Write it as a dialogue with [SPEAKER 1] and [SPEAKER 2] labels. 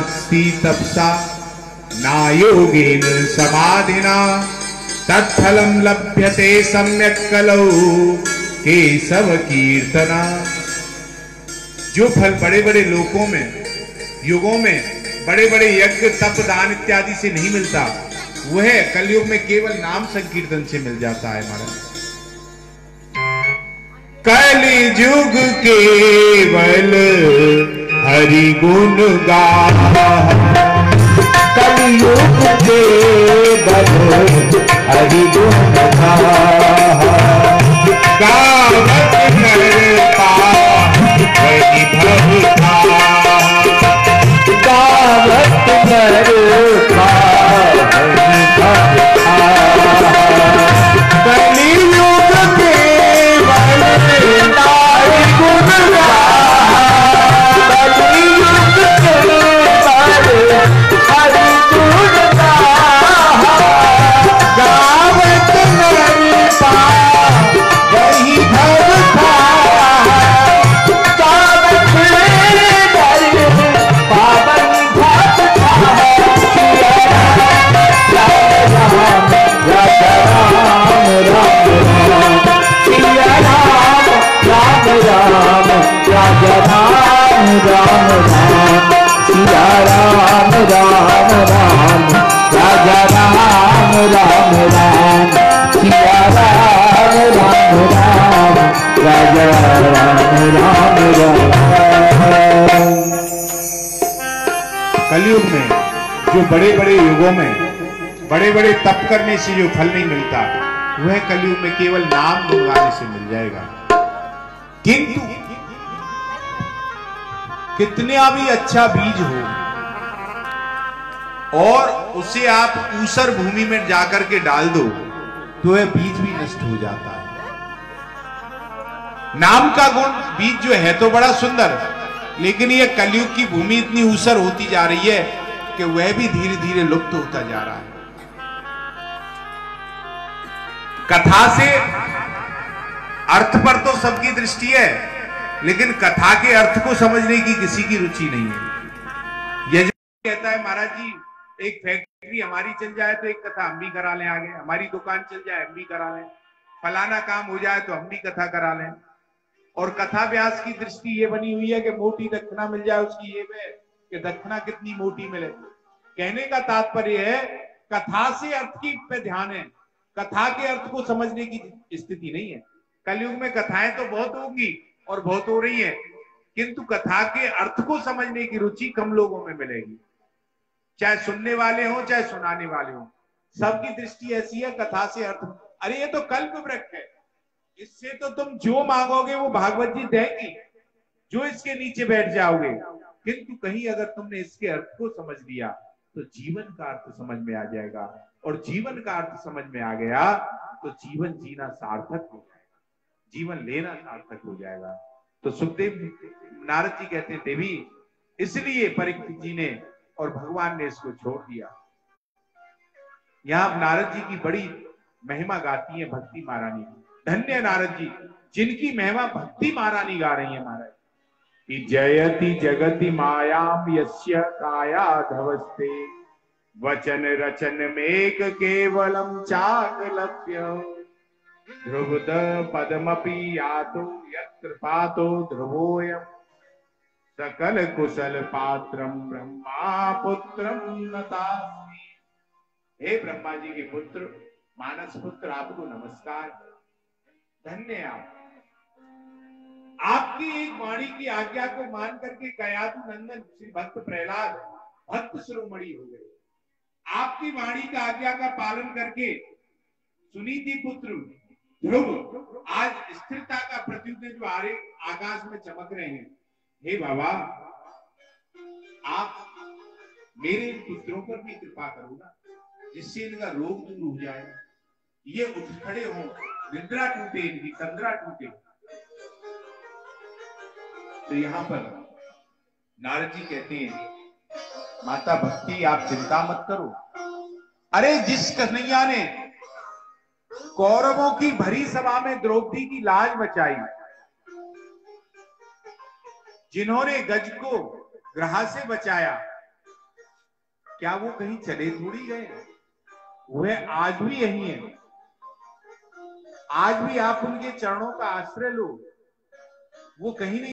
[SPEAKER 1] भक्ति तपसा ना योगेन समाधिना तत्फलम लभ्यते सम्यक कलौ केशव कीर्तना। जो फल बड़े बड़े लोकों में, युगों में बड़े बड़े यज्ञ तप दान इत्यादि से नहीं मिलता, वह कलयुग में केवल नाम संकीर्तन से मिल जाता है। महाराज कलियुग केवल हरि गुण गा,
[SPEAKER 2] कलियुग केवल हरि गुण गा,
[SPEAKER 1] गावत नर पावहि भव था,
[SPEAKER 2] गावत नर पावहि भव था।
[SPEAKER 1] कलियुग केवल
[SPEAKER 2] हरि गुण गा, कलियुग केवल हरि गुण गा,
[SPEAKER 1] गावत नर पावहि भव था,
[SPEAKER 2] गावत नर पावहि भव था। सिया राम राम राम राजा राम राम राम, सिया राम राम राम राजा राम राम राम, सिया राम राम राम राजा राम राम राम।
[SPEAKER 1] कलयुग में जो बड़े बड़े युगों में बड़े बड़े तप करने से जो फल नहीं मिलता, वह कलयुग में केवल नाम गुनगाने से मिल जाएगा। किंतु कितना भी अच्छा बीज हो और उसे आप ऊसर भूमि में जाकर के डाल दो तो वह बीज भी नष्ट हो जाता है। नाम का गुण बीज जो है तो बड़ा सुंदर, लेकिन यह कलयुग की भूमि इतनी ऊसर होती जा रही है कि वह भी धीरे धीरे लुप्त होता जा रहा है। कथा से अर्थ पर तो सबकी दृष्टि है, लेकिन कथा के अर्थ को समझने की किसी की रुचि नहीं है। यह कहता है महाराज जी, एक फैक्ट्री हमारी चल जाए तो एक कथा हम भी करा लें, आगे हमारी दुकान चल जाए हम भी करा लें, फलाना काम हो जाए तो हम भी कथा करा लें। और कथा व्यास की दृष्टि ये बनी हुई है कि मोटी दक्षिणा मिल जाए, उसकी ये है कि दक्षिणा कितनी मोटी मिले। कहने का तात्पर्य है कथा से अर्थ की पे ध्यान है, कथा के अर्थ को समझने की स्थिति नहीं है। कलयुग में कथाएं तो बहुत होंगी और बहुत हो रही है, किंतु कथा के अर्थ को समझने की रुचि कम लोगों में मिलेगी। चाहे सुनने वाले हो चाहे सुनाने वाले हो, सबकी दृष्टि ऐसी है कथा से अर्थ। अरे ये तो कल्प वृक्ष है, इससे तो तुम जो मांगोगे वो भागवत जी देंगी, जो इसके नीचे बैठ जाओगे। किंतु कहीं अगर तुमने इसके अर्थ को समझ लिया तो जीवन का अर्थ समझ में आ जाएगा, और जीवन का अर्थ समझ में आ गया तो जीवन जीना सार्थक हो जाएगा, जीवन लेना सार्थक हो जाएगा। तो सुखदेव नारद जी कहते हैं देवी, इसलिए परीक्षित जी ने और भगवान ने इसको छोड़ दिया। यहां नारद जी की बड़ी महिमा गाती है भक्ति महारानी। धन्य नारद जी जिनकी महिमा भक्ति महारानी गा रही है महाराज कि जयति जगति मायाम यस्य कायाधवस्ते वचन रचन मेक केवलम चाकलप्य ध्रुवद पदमपि यातो यत्र पातो ध्रुवोयम सकल कुशल पात्रम ब्रह्मा पुत्रम नतास्मि। हे ब्रह्मा जी के पुत्र, मानस पुत्र, आपको नमस्कार। धन्य आपकी एक वाणी की आज्ञा को मान करके कयाधु नंदन श्री भक्त प्रहलाद भक्त शिरोमणि हो गए। आपकी वाणी का आज्ञा का पालन करके सुनीति पुत्र ध्रुव आज स्थिरता का प्रत्युदय जो आकाश में चमक रहे हैं। हे बाबा, आप मेरे पुत्रों पर भी कृपा करो ना, जिससे इनका रोग दूर हो जाए, ये उठ खड़े हो, निद्रा टूटे, इनकी तंद्रा टूटे। तो यहां पर नारद जी कहते हैं, माता भक्ति आप चिंता मत करो। अरे जिस कन्हैया ने कौरवों की भरी सभा में द्रौपदी की लाज बचाई, जिन्होंने गज को ग्रह से बचाया, क्या वो कहीं चले थोड़ी गए? वह आज भी यही है। आज भी आप उनके चरणों का आश्रय लो, वो कहीं नहीं